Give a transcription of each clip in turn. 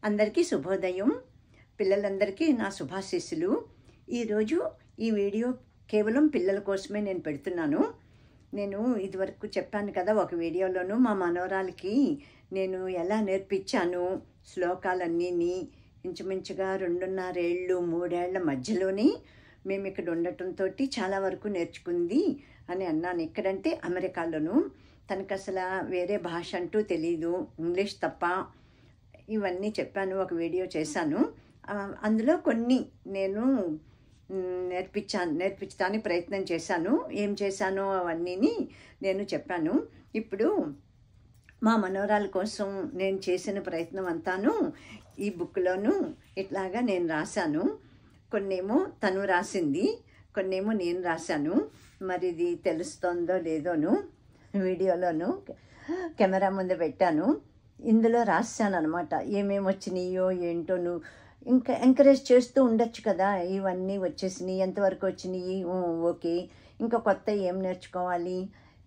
అందరికీ శుభోదయం. పిల్లలందరికీ నా శుభాశీస్సులు. ఈరోజు ఈ వీడియో కేవలం పిల్లల కోసమే నేను పెడుతున్నాను. నేను ఇదివరకు చెప్పాను కదా ఒక వీడియోలోనూ మా మనవరాలకి నేను ఎలా నేర్పించాను శ్లోకాలన్నీని. ఇంచుమించుగా 2.5 ఏళ్ళు 3 ఏళ్ల మధ్యలోనే మేము ఇక్కడ ఉండటంతో చాలా వరకు నేర్చుకుంది అని అన్నాను. ఇక్కడంటే అమెరికాలోను. తనకు అసలు వేరే భాష అంటూ తెలీదు, ఇంగ్లీష్ తప్ప. ఇవన్నీ చెప్పాను, ఒక వీడియో చేశాను. అందులో కొన్ని నేను నేర్పించడానికి ప్రయత్నం చేశాను. ఏం చేశానో అవన్నీ నేను చెప్పాను. ఇప్పుడు మా మనవరాల కోసం నేను చేసిన ప్రయత్నం అంతాను ఈ బుక్లోను ఇట్లాగా నేను రాశాను. కొన్నేమో తను రాసింది, కొన్నేమో నేను రాశాను. మరి ఇది తెలుస్తుందో లేదోను వీడియోలోను కెమెరా ముందు పెట్టాను. ఇందులో రాశాను అనమాట. ఏమేమి వచ్చినాయో ఏంటోను. ఇంకా ఎంకరేజ్ చేస్తూ ఉండొచ్చు కదా, ఇవన్నీ వచ్చేసినాయి, ఎంతవరకు వచ్చినాయి, ఓకే, ఇంకా కొత్త ఏం నేర్చుకోవాలి.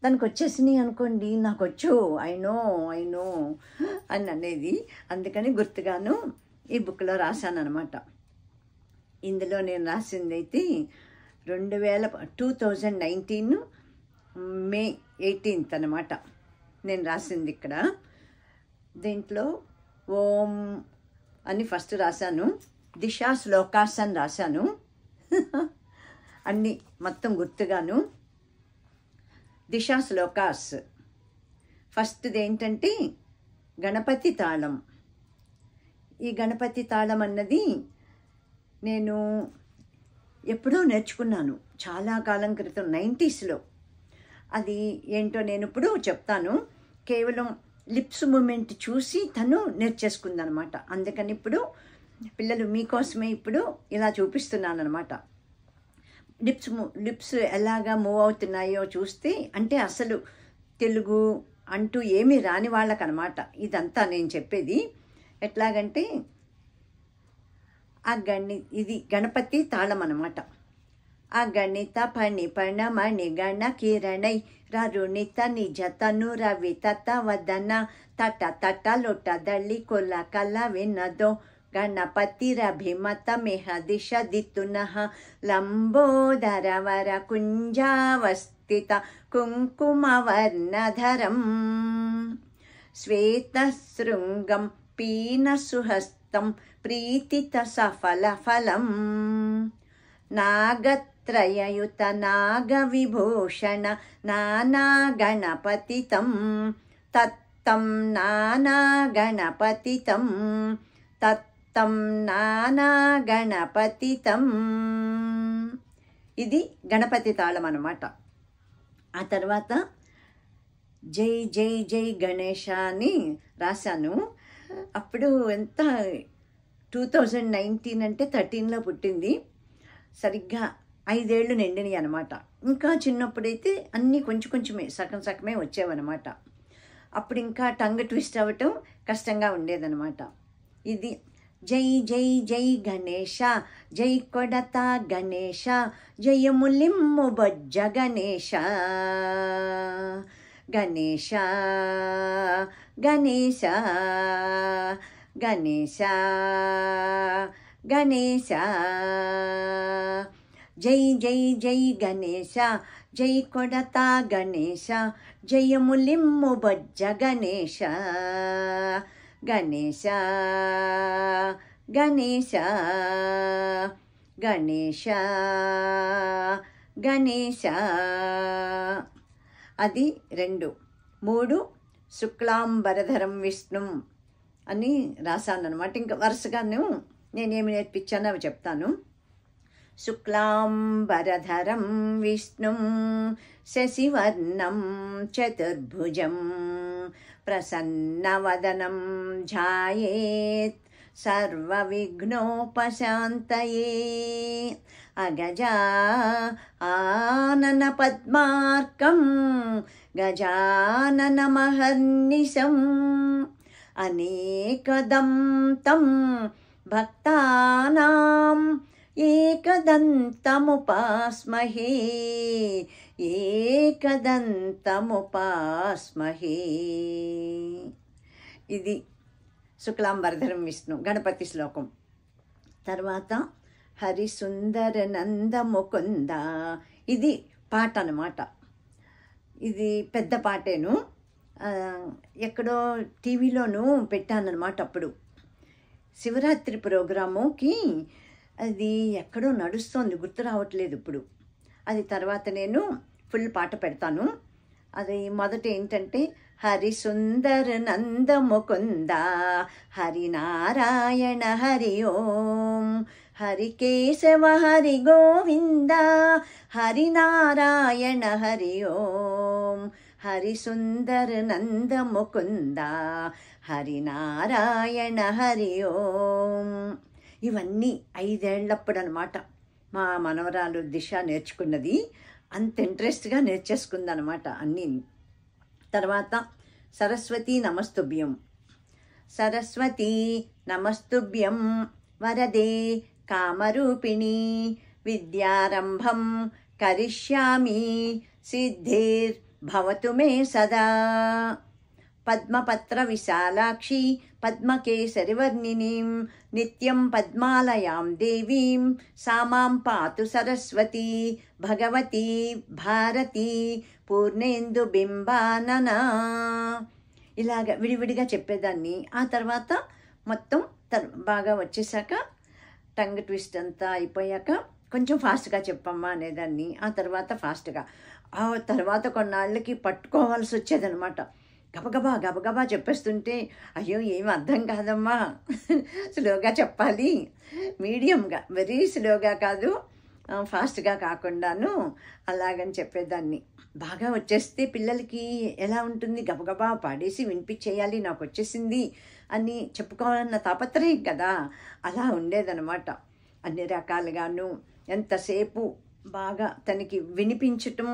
తనకు వచ్చేసినాయి అనుకోండి, నాకు వచ్చు, ఐ నో అని అనేది. అందుకని గుర్తుగాను ఈ బుక్లో రాశాను అనమాట. ఇందులో నేను రాసింది అయితే 2019 మే 18 అనమాట నేను రాసింది. ఇక్కడ దీంట్లో ఓం అని ఫస్ట్ రాశాను, దిశా శ్లోకాస్ అని రాశాను. అన్నీ మొత్తం గుర్తుగాను. దిశా శ్లోకాస్ ఫస్ట్ది ఏంటంటే గణపతి తాళం. ఈ గణపతి తాళం అన్నది నేను ఎప్పుడో నేర్చుకున్నాను, చాలా కాలం క్రితం 90sలో. అది ఏంటో నేను ఇప్పుడు చెప్తాను. కేవలం లిప్స్ మూమెంట్ చూసి తను నేర్చేసుకుందనమాట. అందుకని ఇప్పుడు పిల్లలు మీకోసమే ఇప్పుడు ఇలా చూపిస్తున్నాను అనమాట. లిప్స్ ఎలాగా మూవ్ అవుతున్నాయో చూస్తే, అంటే అసలు తెలుగు అంటూ ఏమీ రాని వాళ్ళకనమాట ఇదంతా నేను చెప్పేది. ఎట్లాగంటే ఇది గణపతి తాళం అనమాట. అగణిత పణి పణమణి గణ కిరణై రరుణిత నిజ తను రవి తత వదన తట తట లొట దళి కొల కల వినదో గణపతి రభిమత మిహ దిశ దితునః లంబోదర వర కుంజావస్థిత కుంకుమ వర్ణధరం శ్వేత శృంగం పీన సుహస్తం ప్రీతిత సఫల ఫలం నాగత్రయయుత నాగ విభూషణ నానా గణపతితం తత్తం నానా గణపతితం తత్తం నానా గణపతితం. ఇది గణపతి తాళం అన్నమాట. ఆ తర్వాత జై జై జై గణేశ అని రాశాను. అప్పుడు ఎంత 2019 అంటే 13లో పుట్టింది. సరిగ్గా 5 ఏళ్ళు నిండినాయి అనమాట. ఇంకా చిన్నప్పుడైతే అన్నీ కొంచెమే సగమే వచ్చేవన్నమాట. అప్పుడు ఇంకా టంగ్ ట్విస్ట్ అవ్వటం కష్టంగా ఉండేదన్నమాట. ఇది జై జై జై గణేశ జై కొడత గణేశ జయములిమ్ము బొజ్జ గణేశ గణేశ గణేశ గణేశ గణేశ జై జై జై గణేశ జై కొడత గణేశ జయములిమ్ము బొజ్జ గణేశ గణేశ గణేశ గణేశ గణేశ. అది 2. 3 శుక్లాంబరధరం విష్ణుం అని రాశాను అనమాట. ఇంకా వరుసగాను నేనేమి నేర్పించానో అవి చెప్తాను. శుక్లాంబరధరం విష్ణుం శశివర్ణం చతుర్భుజం ప్రసన్నవదనం ధ్యాయేత్ సర్వవిఘ్నోపశాంతయే అగజా ఆనన పద్మార్కం గజాననమహర్నిశం అనేకదం తం భక్తానాం ఏకదంతముపాస్మహే ఏకదంతముపాస్మహే. ఇది శుక్లాంబరధరం విష్ణు గణపతి శ్లోకం. తర్వాత హరి సుందర నంద ముకుంద, ఇది పాట అన్నమాట. ఇది పెద్ద పాటేను, ఎక్కడో టీవీలోనూ పెట్టానన్నమాట. అప్పుడు శివరాత్రి ప్రోగ్రాముకి అది ఎక్కడో నడుస్తోంది, గుర్తు రావట్లేదు ఇప్పుడు. అది తర్వాత నేను ఫుల్ పాట పెడతాను. అది మొదట ఏంటంటే హరి సుందర నంద ముకుంద హరి నారాయణ హరి ఓం, హరి కేశవ హరి గోవింద హరి నారాయణ హరి ఓం, హరి సుందర నంద ముకుంద హరి నారాయణ హరి ఓం. ఇవన్నీ 5 ఏళ్ళప్పుడు అనమాట మా మనవరాలు దిశ నేర్చుకున్నది. అంత ఇంట్రెస్ట్గా నేర్చేసుకుందనమాట అన్నీ. తర్వాత సరస్వతి నమస్తుభ్యం, సరస్వతి నమస్తుభ్యం వరదే కామరూపిణి విద్యారంభం కరిష్యామి సిద్ధిర్భవతు మే సదా, పద్మపత్ర విశాలాక్షి పద్మకేసరివర్ణినీం నిత్యం పద్మాలయాం దేవీం సామాం పాతు సరస్వతి భగవతి భారతి పూర్ణేందు బింబాననా. ఇలాగ విడివిడిగా చెప్పేదాన్ని. ఆ తర్వాత మొత్తం బాగా వచ్చేసాక టంగ్ ట్విస్ట్ అంతా అయిపోయాక కొంచెం ఫాస్ట్గా చెప్పమ్మా అనేదాన్ని. ఆ తర్వాత ఫాస్ట్గా, ఆ తర్వాత కొన్నాళ్ళకి పట్టుకోవాల్సి వచ్చేదనమాట. గబగబా గబగబా చెప్పేస్తుంటే అయ్యో ఏం అర్థం కాదమ్మా, స్లోగా చెప్పాలి, మీడియంగా, వెరీ స్లోగా కాదు, ఫాస్ట్గా కాకుండాను అలాగని చెప్పేదాన్ని. బాగా వచ్చేస్తే పిల్లలకి ఎలా ఉంటుంది, గబగబా పాడేసి వినిపించేయాలి, నాకు వచ్చేసింది అని చెప్పుకోవాలన్న తాపత్రయం కదా, అలా ఉండేదన్నమాట. అన్ని రకాలుగాను ఎంతసేపు బాగా తనకి వినిపించటం,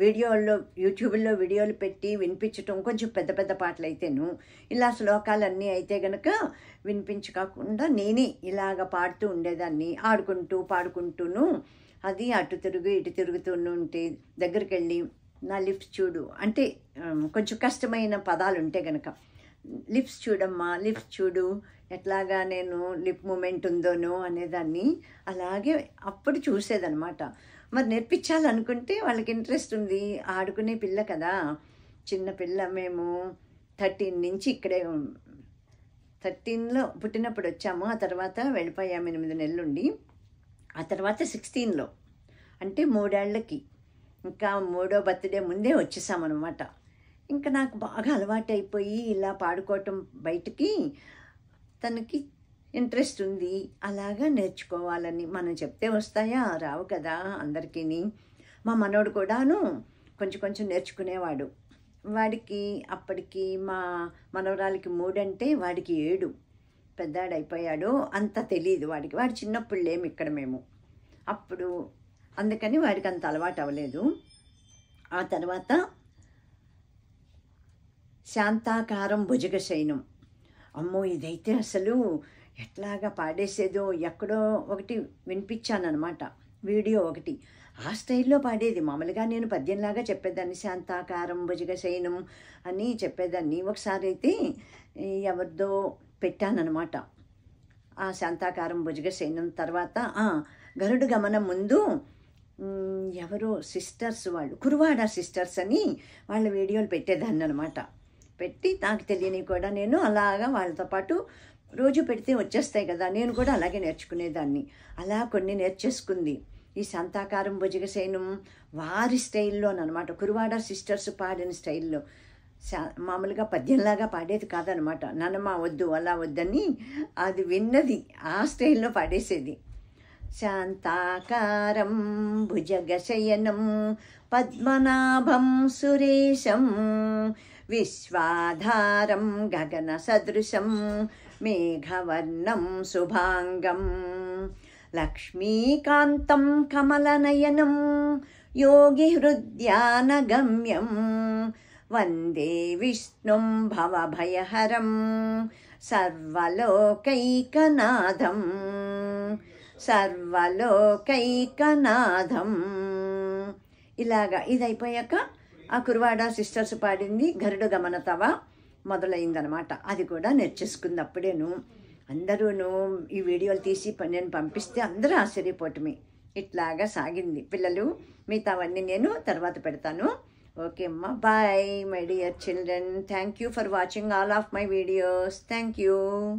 వీడియోల్లో యూట్యూబ్లో వీడియోలు పెట్టి వినిపించటం, కొంచెం పెద్ద పెద్ద పాటలు అయితేను, ఇలా శ్లోకాలన్నీ అయితే గనక వినిపించకుండా నేనే ఇలాగ పాడుతూ ఉండేదాన్ని. ఆడుకుంటూ పాడుకుంటూను అది అటు తిరుగు ఇటు తిరుగుతూనే ఉంటే దగ్గరికి వెళ్ళి నా లిప్స్ చూడు అంటే కొంచెం కష్టమైన పదాలు ఉంటే గనక లిప్స్ చూడమ్మా, లిప్స్ చూడు, ఎట్లాగా నేను లిప్ మూమెంట్ ఉందోనో అనేదాన్ని. అలాగే అప్పుడు చూసేదనమాట. మరి నేర్పించాలనుకుంటే వాళ్ళకి ఇంట్రెస్ట్ ఉంది, ఆడుకునే పిల్ల కదా, చిన్న పిల్ల. మేము 13 నుంచి ఇక్కడే, 13లో పుట్టినప్పుడు వచ్చాము, ఆ తర్వాత వెళ్ళిపోయాము 8 నెలలుండి. ఆ తర్వాత 16లో అంటే 3 ఏళ్ళకి, ఇంకా 3వ బర్త్డే ముందే వచ్చేసామన్నమాట. ఇంకా నాకు బాగా అలవాటు అయిపోయి ఇలా పాడుకోవటం బయటికి. తనకి ఇంట్రెస్ట్ ఉంది, అలాగా నేర్చుకోవాలని. మనం చెప్తే వస్తాయా, రావు కదా అందరికీ. మా మనోడు కూడాను కొంచెం కొంచెం నేర్చుకునేవాడు. వాడికి అప్పటికి మా మనవరాలకి 3 అంటే వాడికి 7, పెద్దాడైపోయాడు, అంత తెలియదు వాడికి. వాడు చిన్నప్పుడు లేము ఇక్కడ మేము అప్పుడు, అందుకని వాడికి అంత అలవాటు అవ్వలేదు. ఆ తర్వాత శాంతాకారం భుజగశయనం, అమ్మో ఇదైతే అసలు ఎట్లాగా పాడేసేదో. ఎక్కడో ఒకటి వినిపించానమాట, వీడియో ఒకటి, ఆ స్టైల్లో పాడేది. మామూలుగా నేను పద్యంలాగా చెప్పేదాన్ని, శాంతాకారం భుజగశయనం అని చెప్పేదాన్ని. ఒకసారి అయితే ఎవరిదో పెట్టానమాట ఆ శాంతాకారం భుజగశయనం. తర్వాత గరుడు గమనం ముందు ఎవరో సిస్టర్స్, వాళ్ళు కురువాడ సిస్టర్స్ అని వాళ్ళ వీడియోలు పెట్టేదాన్ని అనమాట. పెట్టి నాకు తెలియని కూడా నేను అలాగా వాళ్ళతో పాటు రోజు పెడితే వచ్చేస్తాయి కదా, నేను కూడా అలాగే నేర్చుకునేదాన్ని. అలా కొన్ని నేర్చేసుకుంది. ఈ శాంతాకారం భుజగశయనం వారి స్టైల్లోనమాట, కురువాడ సిస్టర్స్ పాడిన స్టైల్లో. మామూలుగా పద్యంలాగా పాడేది కాదనమాట. నాన్నమ్మ వద్దు అలా వద్దని అది విన్నది ఆ స్టైల్లో పాడేసేది. శాంతాకారం భుజగశయనం పద్మనాభం సురేశం విశ్వాధారం గగన సదృశం మేఘవర్ణం శుభాంగం లక్ష్మీకాంతం కమలనయనం యోగి హృద్యానగమ్యం వందే విష్ణుం భవభయహరం సర్వలోకైకనాథం సర్వలోకైకనాథం. ఇలాగా ఇది అయిపోయాక ఆ కురువాడ సిస్టర్స్ పాడింది గరుడ గమనతవ. మొదలైందనమాట. అది కూడా నేర్చేసుకుంది అప్పుడేను. అందరూను ఈ వీడియోలు తీసి నేను పంపిస్తే అందరూ ఆశ్చర్యపోవటమే. ఇట్లాగా సాగింది. పిల్లలు మిగతావన్నీ నేను తర్వాత పెడతాను. ఓకే అమ్మా, bye my dear children. Thank you for watching all of my videos. Thank you.